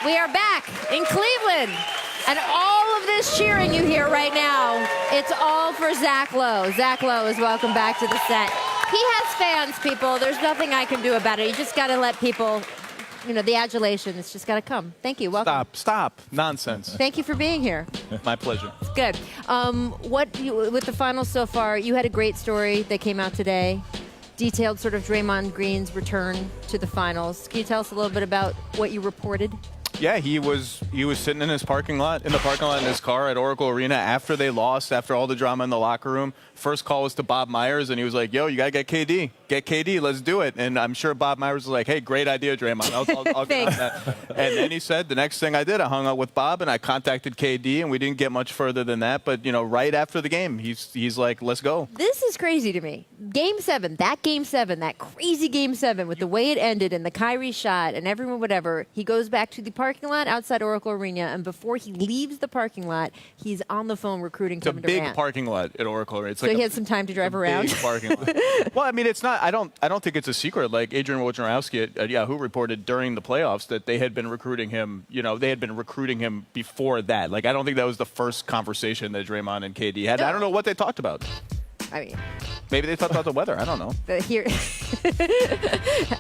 We are back in Cleveland. And all of this cheering you hear right now, it's all for Zach Lowe. Zach Lowe is welcome back to the set. He has fans, people. There's nothing I can do about it. You just got to let people, you know, the adulation. It's just got to come. Thank you. Welcome. Stop. Nonsense. Thank you for being here. My pleasure. Good. With the finals so far, you had a great story that came out today. Detailed sort of Draymond Green's return to the finals. Can you tell us a little bit about what you reported? Yeah, he was sitting in the parking lot in his car at Oracle Arena after they lost, after all the drama in the locker room. First call was to Bob Myers, and he was like, "Yo, you gotta get KD. Get KD. Let's do it." And I'm sure Bob Myers was like, "Hey, great idea, Draymond. I'll get on that." And then he said, "The next thing I did, I hung out with Bob and I contacted KD, and we didn't get much further than that. But you know, right after the game, he's like, let's go." This is crazy to me. Game 7, that crazy Game 7 with the way it ended and the Kyrie shot and everyone whatever. He goes back to the parking lot outside Oracle Arena, and before he leaves the parking lot, he's on the phone recruiting Kevin Durant. It's a big parking lot at Oracle Arena. It's so he had some time to drive around. Big parking lot. Well, I mean, it's not. I don't think it's a secret. Like Adrian Wojnarowski at Yahoo reported during the playoffs that they had been recruiting him. You know, they had been recruiting him before that. Like, I don't think that was the first conversation that Draymond and KD had. No. I don't know what they talked about. I mean, maybe they talked about the weather. I don't know.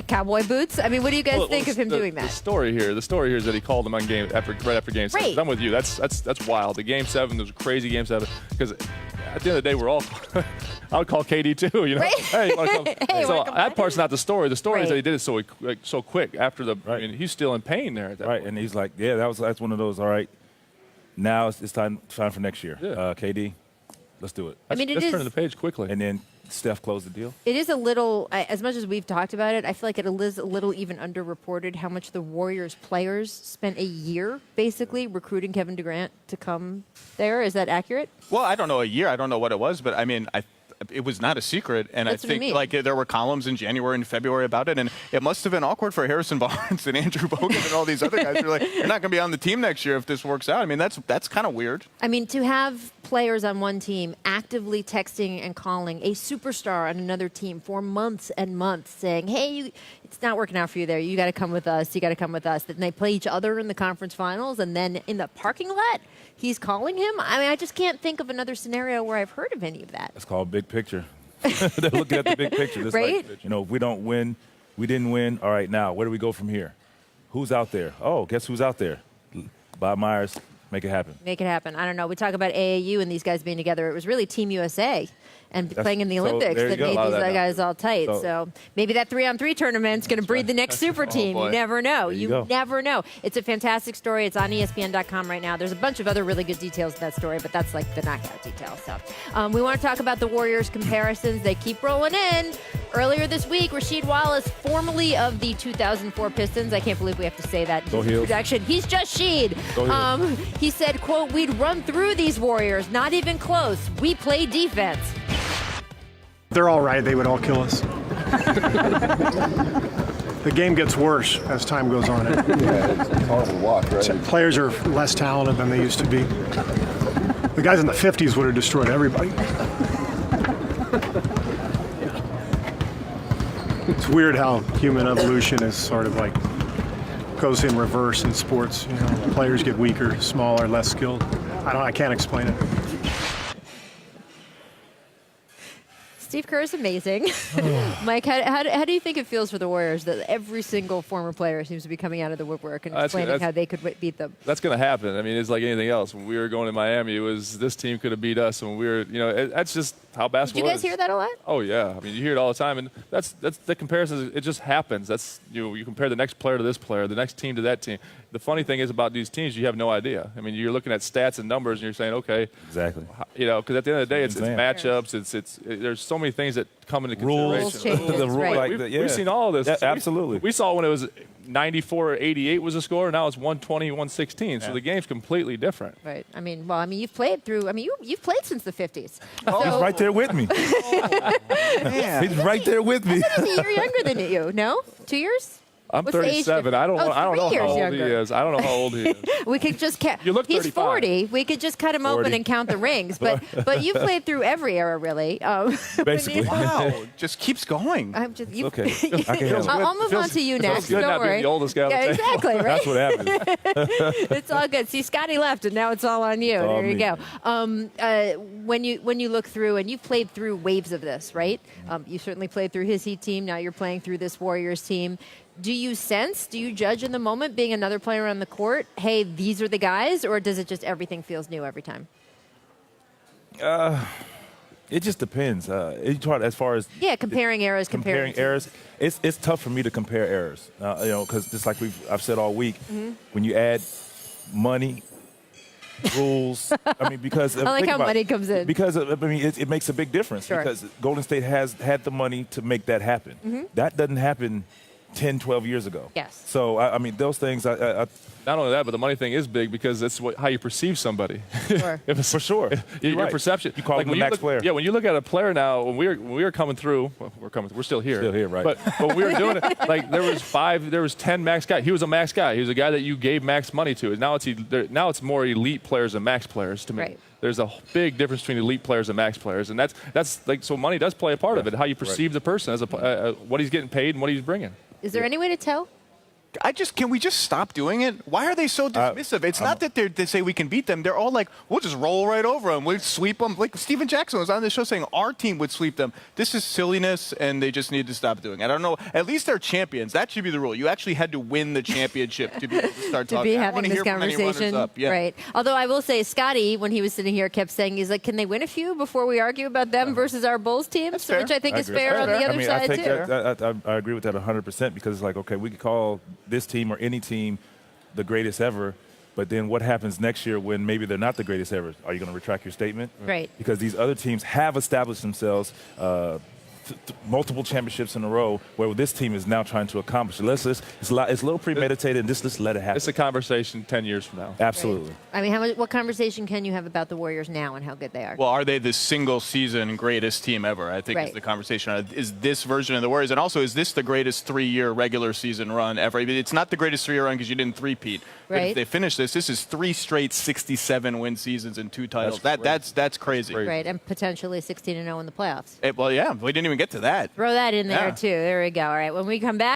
Cowboy boots. I mean, what do you guys think of him doing that? The story here is that he called him on right after Game 7. I'm with you. That's wild. The Game 7, there was a crazy Game 7 because at the end of the day, we're all. I would call KD too. You know, right? Hey, you want to come? Hey, so that part's not the story. The story is that he did it so quick after the. Right. I mean, he's still in pain there. At that point. And he's like, yeah, that's one of those. All right, now it's time for next year. Yeah. KD, let's do it. I mean, let's turn the page quickly. And then Steph closed the deal. It is a little, as much as we've talked about it, I feel like it is a little even underreported how much the Warriors players spent a year basically recruiting Kevin Durant to come there. Is that accurate? Well, I don't know a year. I don't know what it was, but I mean, it was not a secret, and That's I think like there were columns in January and February about it, and it must have been awkward for Harrison Barnes and Andrew Bogut and all these other guys. They're like, "You're not going to be on the team next year if this works out." I mean, that's kind of weird. I mean, to have players on one team actively texting and calling a superstar on another team for months and months, saying, "Hey, it's not working out for you there. You got to come with us. You got to come with us." Then they play each other in the conference finals, and then in the parking lot, he's calling him. I mean, I just can't think of another scenario where I've heard of any of that. It's called big picture. They're looking at the big picture. Just right? Like, you know, if we don't win, we didn't win. All right, now where do we go from here? Who's out there? Oh, guess who's out there? Bob Myers. Make it happen. Make it happen. I don't know. We talk about AAU and these guys being together. It was really Team USA and playing in the Olympics that made these guys all tight. So maybe that 3-on-3 tournament's going to breed the next super team. You never know. You never know. It's a fantastic story. It's on ESPN.com right now. There's a bunch of other really good details in that story, but that's like the knockout details. So we want to talk about the Warriors comparisons. They keep rolling in. Earlier this week, Rasheed Wallace, formerly of the 2004 Pistons. I can't believe we have to say that in this introduction. He's just Sheed. He said, quote, "We'd run through these Warriors, not even close. We play defense." They're all right. They would all kill us. The game gets worse as time goes on. Yeah, it's hard to watch, right? Players are less talented than they used to be. The guys in the 50s would have destroyed everybody. It's weird how human evolution is sort of like goes in reverse in sports. You know, players get weaker, smaller, less skilled. I can't explain it. Steve Kerr is amazing. Mike, how do you think it feels for the Warriors that every single former player seems to be coming out of the woodwork and explaining how they could beat them? That's going to happen. I mean, it's like anything else. When we were going to Miami, it was this team could have beat us. When we were, you know, that's just how basketball is. Do you guys hear that a lot? Oh, yeah. I mean, you hear it all the time. And that's the comparison. It just happens. That's, you compare the next player to this player, the next team to that team. The funny thing is about these teams, you have no idea. I mean, you're looking at stats and numbers, and you're saying, okay. Exactly. You know, because at the end of the day, it's matchups. There's so many things that come into consideration. We've seen all of this. Yeah, absolutely. We saw when it was 94-88 was the score. Now it's 120-116. So the game's completely different. Right. I mean, you've played through. I mean, you've played since the 50s. Oh, he's right there with me. He's right there with me. He's a year younger than you. No, 2 years. I'm What's the age 37. I don't know how 3 years old younger. he is. I don't know how old he is. We could just You look he's 35. 40. We could just cut him open 40. and count the rings. But you played through every era, really. Basically. Wow, just keeps going. I'm just, you, Okay. I can handle it. I'll move on to you next. good Don't not being worry. the oldest guy on the Yeah, table. exactly, right? That's what happens. It's all good. See, Scotty left, and now it's all on you. all There you me. go. When you look through, and you've played through waves of this, right? You certainly played through his Heat team. Now you're playing through this Warriors team. Do you judge in the moment, being another player on the court, hey, these are the guys, or does it just everything feels new every time? It just depends. As far as comparing eras, comparing errors, it's tough for me to compare errors. Because just like I've said all week, when you add money, rules, because I like how money comes in. Because it makes a big difference. Sure. Because Golden State has had the money to make that happen. That doesn't happen 10, 12 years ago. Yes. So those things. Not only that, but the money thing is big because that's how you perceive somebody. Sure. For sure. Your Right. perception. You call him the max player. Yeah, when you look at a player now, when we were coming through, we're still here. Still here, right. But we were doing it, like there was 10 max guys. He was a max guy. He was a guy that you gave max money to. And now it's more elite players than max players to me. Right. There's a big difference between elite players and max players. And that's like, so money does play a part of it, how you perceive the person, as what he's getting paid and what he's bringing. Is there any way to tell? Can we just stop doing it? Why are they so dismissive? It's not that they say we can beat them. They're all like, we'll just roll right over them. We'll sweep them. Like Steven Jackson was on the show saying our team would sweep them. This is silliness, and they just need to stop doing it. I don't know. At least they're champions. That should be the rule. You actually had to win the championship to be able to start To talking. be I having wanna this hear from any conversation, runners-up. Yeah. right? Although I will say, Scotty, when he was sitting here, kept saying, he's like, can they win a few before we argue about them versus our Bulls teams? That's fair. Which I think is agree. fair on the other side, too. I agree with that 100% because it's like, okay, we could call this team or any team the greatest ever, but then what happens next year when maybe they're not the greatest ever? Are you going to retract your statement? Right. Because these other teams have established themselves multiple championships in a row, where this team is now trying to accomplish it. It's a little premeditated, and let's let it happen. It's a conversation 10 years from now. Absolutely. Right. I mean, what conversation can you have about the Warriors now and how good they are? Well, are they the single-season greatest team ever? I think Right. is the conversation. Is this version of the Warriors, and also is this the greatest 3-year regular season run ever? I mean, it's not the greatest 3-year run because you didn't three-peat. But Right. if they finish this is 3 straight 67-win seasons and 2 titles. That's crazy. Right, and potentially 16-0 in the playoffs. Well, yeah, we didn't even get to that. Throw that in there, Yeah. too. There we go. All right, when we come back.